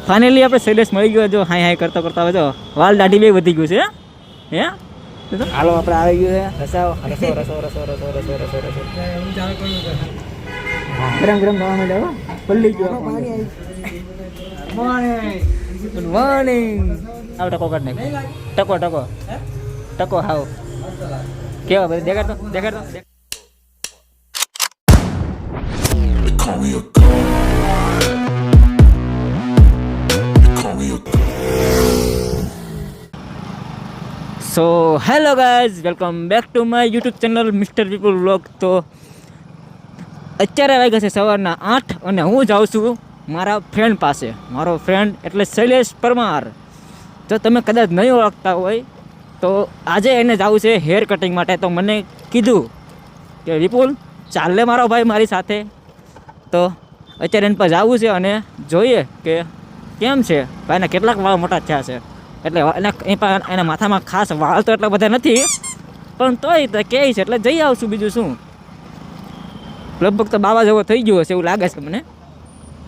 Finally આપણે શૈલેષ મળી ગયો. જો હાય હાય કરતા કરતા હવે જો વાલ દાઢી બે વધી ગયું છે. હે હાલો આપણે આવી ગયું છે. રસાવો રસો રસો રસો રસો રસો રસો રસો ગરમ ગરમ થવા માંડ્યો હો. પલ્લી ગયો મોર્નિંગ ગુડ મોર્નિંગ. આવ ટકો કાઢ નાખ. ટકો ટકો ટકો હાવ કેવા બધે દેખાડતો દેખાડતો. So hello guys, welcome back to my YouTube channel mister people vlog. તો અત્યારે વાગ્યા છે સવારના 8 અને હું જાઉં છું મારા ફ્રેન્ડ પાસે. મારો ફ્રેન્ડ એટલે શૈલેષ પરમાર. જો તમે કદાચ નહીં ઓળખતા હોય તો આજે એને જવું છે હેર કટિંગ માટે. તો મને કીધું કે વિપુલ ચાલ લે મારો ભાઈ મારી સાથે. તો અત્યારે એના પર જવું છે અને જોઈએ કે કેમ છે ભાઈના કેટલાક વાળ મોટા થયા છે. એટલે એના માથામાં ખાસ વાળ તો એટલા બધા નથી, પણ તોય તો કહે છે એટલે જઈ આવશું. બીજું શું, લગભગ તો બાવા જેવો થઈ ગયો હશે એવું લાગે છે મને.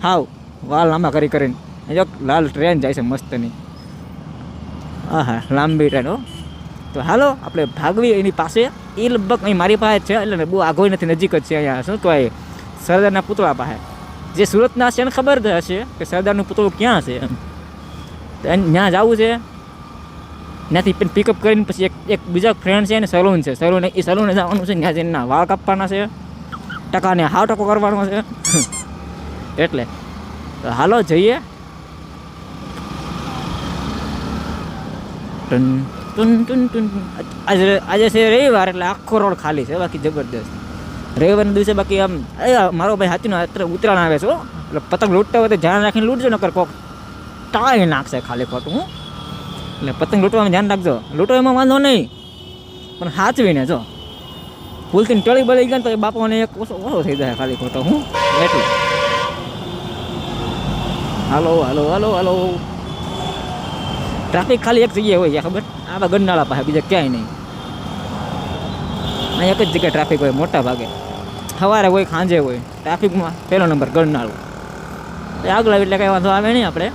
હાવ વાળ લાંબા કરી કરીને જો લાલ ટ્રેન જાય છે મસ્તની. હા લાંબી ટ્રેન હો. તો હાલો આપણે ભાગવી એની પાસે. એ લગભગ અહીં મારી પાસે છે એટલે બહુ આગળ નથી, નજીક જ છે. અહીંયા શું કહેવાય સરદારના પુતળા પાસે. જે સુરતના છે એને ખબર હશે કે સરદારનું પુતળું ક્યાં છે એમ. ત્યાં જવું છે. ત્યાંથી પિકઅપ કરીને પછી એક બીજા ફ્રેન્ડ છે એને સલૂન છે. એ સલૂને જવાનું છે. ત્યાં જઈને વાળ કાપવાના છે. ટકાને હાવ ટકો કરવાનો છે એટલે તો હાલો જઈએ. Ton ton ton ton. આજે છે રવિવાર એટલે આખો રોડ ખાલી છે. બાકી જબરદસ્ત રવિવારના દિવસે બાકી આમ મારો ભાઈ હાથીનો ઉત્તરાયણ આવે છે એટલે પતંગ લૂંટતા હોય તો ધ્યાન રાખીને લૂંટજો, નકર કોક ટાળી નાખશે ખાલી ખોટું. હું એટલે પતંગ લૂંટવામાં ધ્યાન રાખજો. લૂંટો એમાં વાંધો નહીં, પણ સાચવીને જો ભૂલથી ટળી બળી ગયા તો એ બાપાને એક ઓછો થઈ જાય ખાલી ખોટો. હું એટલું હાલો હાલો હાલો હાલો. ટ્રાફિક ખાલી એક જગ્યાએ હોય ખબર, આવા ગરનાળા પાસે, બીજા ક્યાંય નહીં. અહીં એક જ જગ્યાએ ટ્રાફિક હોય મોટા ભાગે. સવારે હોય સાંજે હોય. ટ્રાફિકમાં પહેલો નંબર ગરનાળું. આગળ એટલે કંઈ વાંધો આવે નહીં. આપણે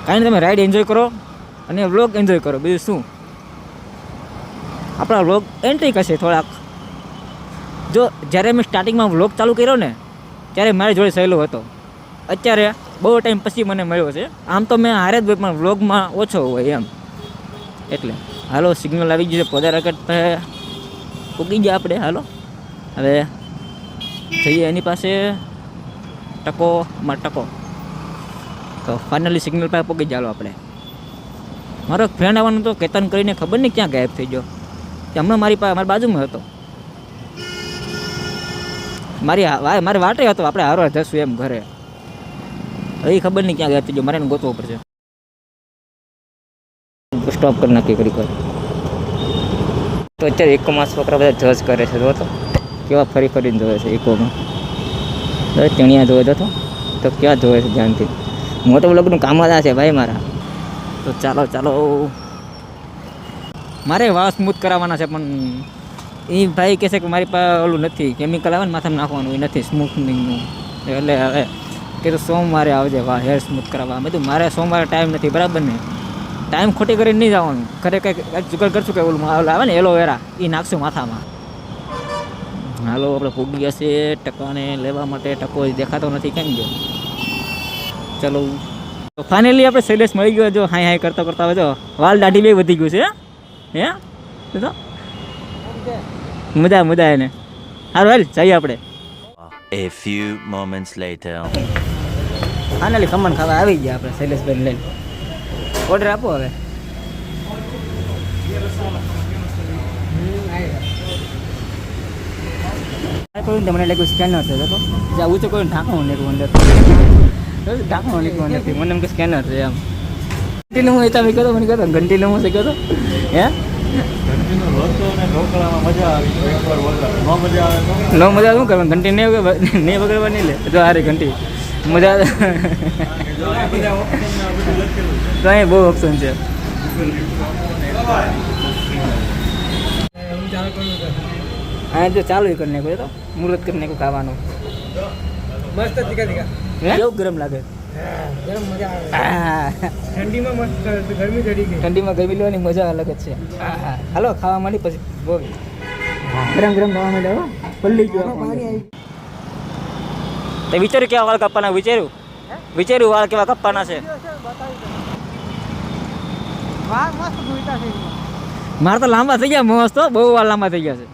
કાંઈ તમે રાઈડ એન્જોય કરો અને વ્લોગ એન્જોય કરો. બીજું શું, આપણા વ્લોગ એન્ટ્રી કરશે થોડાક. જો જ્યારે મેં સ્ટાર્ટિંગમાં વ્લોગ ચાલુ કર્યો ને ત્યારે મારી જોડે સહેલો હતો. અત્યારે બહુ ટાઈમ પછી મને મળ્યો છે. આમ તો મેં હારે જ હોય પણ વ્લોગમાં ઓછો હોય એમ. એટલે હાલો સિગ્નલ આવી ગયું છે. પોદારા કટ ઉગી ગયા આપણે. હાલો હવે જઈએ એની પાસે. ટકોમાં ટકો. તો ફાઇનલી સિગ્નલ પાસે પહોંચી ચાલો આપણે. મારો એક ફ્રેન્ડ આવવાનો તો કેતન કરીને ખબર નહીં ક્યાં ગાયબ થઈ ગયો. હમણાં મારી બાજુમાં હતો. મારી વાટે હતો. આપણે હારવાર જશું એમ ઘરે. હવે ખબર નહીં ક્યાં ગાયબ થઈ ગયો. મારે એને ગોતવો પડશે. સ્ટોપ કરી નાખી કરી કર. તો અત્યારે ઇકોમાં છોકરા બધા જજ કરે છે. જો તો કેવા ફરી ફરીને જોવે છે ઇકોમાં. ચણિયા જોવે તો ક્યાં જોવે છે ધ્યાનથી. મોટો બ્લોગનું કામ જ આ છે ભાઈ મારા. તો ચાલો ચાલો. મારે વાળ સ્મૂથ કરાવવાના છે પણ એ ભાઈ કહે છે કે મારી પાસે ઓલું નથી, કેમિકલ આવે ને માથામાં નાખવાનું, એ નથી સ્મૂથનિંગનું. એટલે હવે કીધું સોમવારે આવજે વાળ હેર સ્મૂથ કરાવવા. મેં કીધું મારે સોમવારે ટાઈમ નથી. બરાબર ને, ટાઈમ ખોટી કરીને નહીં જવાનું. ખરે કંઈક જુગાડ કરશું કે ઓલું આવે ને એલોવેરા, એ નાખશું માથામાં. હાલો આપણે પૂગી ગયા છે ટકાને લેવા માટે. ટકો દેખાતો નથી કેમ ગયો. ચલો તો ફાઇનલી આપણે શૈલેષ મળી ગયો. જો હાય હાય કરતા કરતા હવે જો વાલ દાઢી બે વધી ગયું છે. હે તો મજા એને. હારું હાલ જઈએ આપણે. A few moments later. Finally khaman ખાવા આવી ગયા આપણે શૈલેષભાઈ લઈને. ઓર્ડર આપો હવે. મને લાગ્યું સ્કેનર છે. તો જ્યાં ઊંચો કોઈ ઢાંકણું નીકળું અંદર. ઢાંકણું નીકળવું નથી. મને એમ કે સ્કેનર છે એમ. ઘંટી હું તમે કહો મને કહો ઘંટી હું શીખ્યો હતો. હે નો મજા શું કરવાનું. ઘંટી નહીં વગરવાની લે. જો હારી ઘંટી મજા તો અહીં બહુ ઓપ્શન છે. હા તો ચાલુ કરી નાખ્યું તો મુહૂર્ત કરી નાખ્યું ખાવાનું મસ્ત તીખા કેવું ગરમ લાગે ગરમ મજા આવે હા ઠંડીમાં મસ્ત ગરમી ચડી ગઈ ઠંડીમાં ગરમી લેવાની મજા અલગ જ છે હાલો ખાવા માંડી પછી બોલ ગરમ ગરમ ખાવા માંડે હો પલ્લી ગયો તો વિચાર્યું કેવા વાળ કાપવાના વિચાર્યું વાળ કેવા કાપવાના છે વાહ મસ્ત જોઈતા છે મારા તો લાંબા થઈ ગયા મસ્ત બહુ વાળ લાંબા થઈ ગયા છે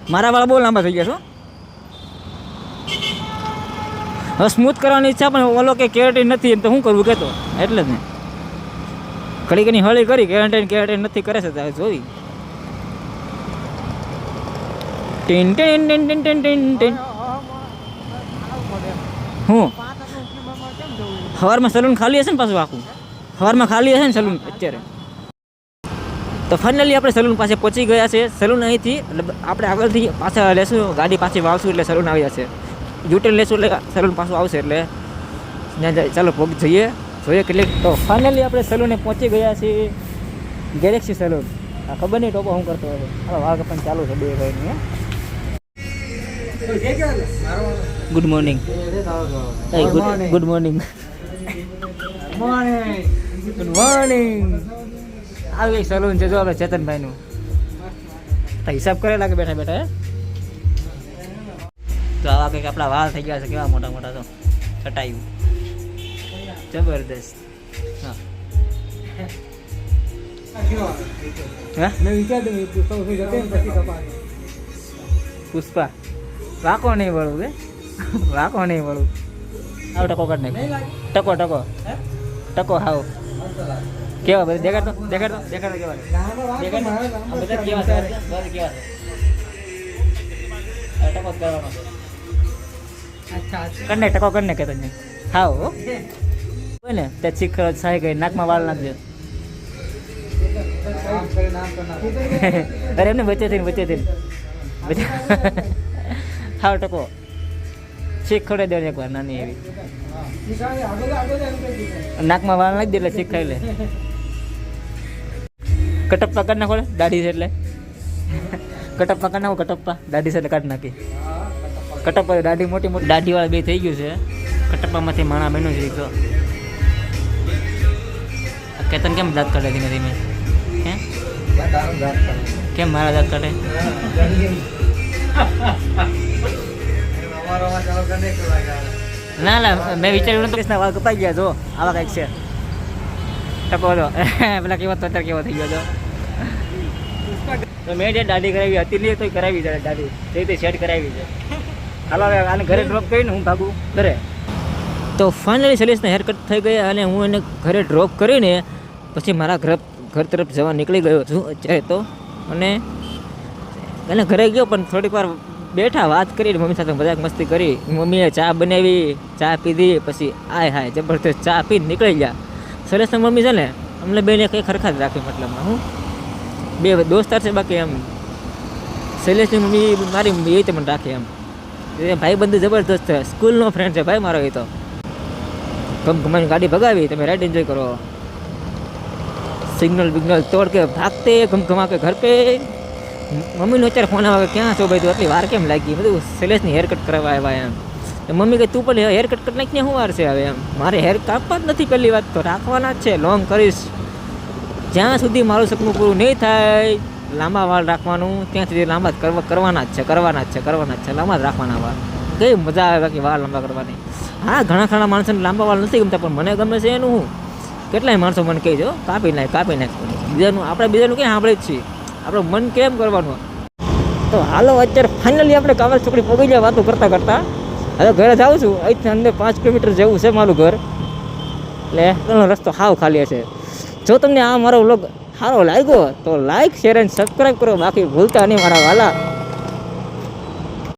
મારા વાળ બહુ લાંબા થઈ ગયા છે હવે સ્મૂથ કરવાની ઈચ્છા પણ ઓલો કે કેરેટીન નથી એમ તો શું કરવું કહેતો એટલે જ ને ઘડી ઘણી હળી કરી કેરેટીન નથી કરે છે તો જોઈ tin tin tin tin tin tin tin હું સવારમાં સલૂન ખાલી હશે ને પાછું આખું સવારમાં ખાલી હશે ને સલૂન અત્યારે તો ફાઇનલી આપણે સલૂન પાસે પહોંચી ગયા છે સલૂન અહીંથી આપણે આગળથી પાછા લેશું ગાડી પાછી વાવશું એટલે સલૂન આવી જશે યુટર્ન લેશું એટલે સલૂન પાછું આવશે એટલે ત્યાં ચાલો પગ જોઈએ કેટલીક તો ફાઇનલી આપણે સલૂને પહોંચી ગયા છીએ ગેલેક્સી સલૂન આ ખબર નહીં ટોપો શું કરતો હોય હવે વાળ કપન ચાલુ છે બે ભાઈની good morning good morning good morning આવી સલૂન છે જો આપણે ચેતનભાઈનું તો હિસાબ કરે લાગે બેઠા બેઠા તો આવા કંઈક આપણા વાળ થઈ ગયા છે કેવા મોટા મોટા તો કટાયું જબરદસ્ત હા મેં વિચાર્યું પુષ્પા વાંકો નહીં વળું કે વાંકો નહીં વળું આવ ટકો કાઢ નાખ ટકો હાવ કેવા બધા દેખાડતો કેવા બધા કેવા છે ટકો કરવાનો કરને ટકો કરને કે તને હાવ હોય ને તે ચીખ સાહી ગઈ નાકમાં વાળ નાખજો અરે એમને વચ્ચે થઈને હાવ ટકો ચીખ ખવડાવી દેવાની એકવાર નાની એવી નાકમાં વાળ નાખી દે એટલે ચીખ ખાઈ લે કટપ્પા કાઢ નાખો દાઢી છે એટલે કટપ્પા કાઢ નાખો દાઢી છે એટલે કાઢી નાખી કટપ્પા દાઢી મોટી દાઢીવાળા બે થઈ ગયું છે કટપ્પામાંથી માણા બન્યું છે તો કેતન કેમ દાંત કાઢે ધીમે ધીમે હે કેમ મારા દાંત કાઢે ના મેં વિચાર્યું નતું કે વાળ કપાઈ ગયા જો આવા કંઈક છે ટકો તો પેલા કેવો તો અત્યારે કેવો થઈ ગયો તો મેં જે દાઢી કરાવી હતી નહીં તો કરાવી છે દાઢી તે સેટ કરાવી છે હાલો હવે આને ઘરે ડ્રોપ કરીને હું ભાગું ઘરે તો ફાઇનલી સલીસના હેરકટ થઈ ગયા અને હું એને ઘરે ડ્રોપ કરીને પછી મારા ઘર તરફ જવા નીકળી ગયો છું અત્યારે તો અને એને ઘરે ગયો પણ થોડીક વાર બેઠા વાત કરીને મમ્મી સાથે મજાક મસ્તી કરી મમ્મીએ ચા બનાવી ચા પીધી પછી હાય જબરદસ્ત ચા પીને નીકળી ગયા સરેશના મમ્મી છે ને અમને બેને કંઈ ખરખા જ રાખી મતલબમાં હું બે દોસ્તાર છે બાકી એમ શૈલેષની મમ્મી મારી એ રીતે મને રાખે એમ એ ભાઈ બંધ જબરદસ્ત છે સ્કૂલનો ફ્રેન્ડ છે ભાઈ મારો એ તો ગમગમાની ગાડી ભગાવી તમે રાઈડ એન્જોય કરો સિગ્નલ બિગ્નલ તોડ કે ભાગતે ગમગમા કે ઘર પે મમ્મીનો અત્યારે ફોન આવે ક્યાં છો ભાઈ તું આટલી વાર કેમ લાગી બધું શૈલેષની હેરકટ કરવા આવ્યા એમ તો મમ્મી કે તું પણ હેરકટ કરી નાખીને શું વાર છે હવે એમ મારે હેર કાપવા જ નથી પહેલી વાત તો રાખવાના જ છે લોંગ કરીશ જ્યાં સુધી મારું સપનું પૂરું નહીં થાય લાંબા વાળ રાખવાનું ત્યાં સુધી લાંબા જ કરવાના જ છે લાંબા જ રાખવાના વાળ કઈ મજા આવે બાકી વાળ લાંબા કરવાની હા ઘણા માણસોને લાંબા વાળ નથી ગમતા પણ મને ગમે છે એનું હું કેટલાય માણસો મને કહેજો કાપી નાખ બીજાનું ક્યાં સાંભળે જ છીએ આપણું મન કેમ કરવાનું તો હાલો અત્યારે ફાઇનલી આપણે કાવલ ચોકડી પહોંચી જાય વાતો કરતાં હવે ઘરે જાઉં છું અહીંથી અંદર 5 કિલોમીટર જેવું છે મારું ઘર એટલે એનો રસ્તો હાવ ખાલી હશે જો તમને આ મારો વ્લોગ સારો લાગ્યો તો લાઈક શેર અને સબસ્ક્રાઈબ કરો બાકી ભૂલતા નહીં મારા વાલા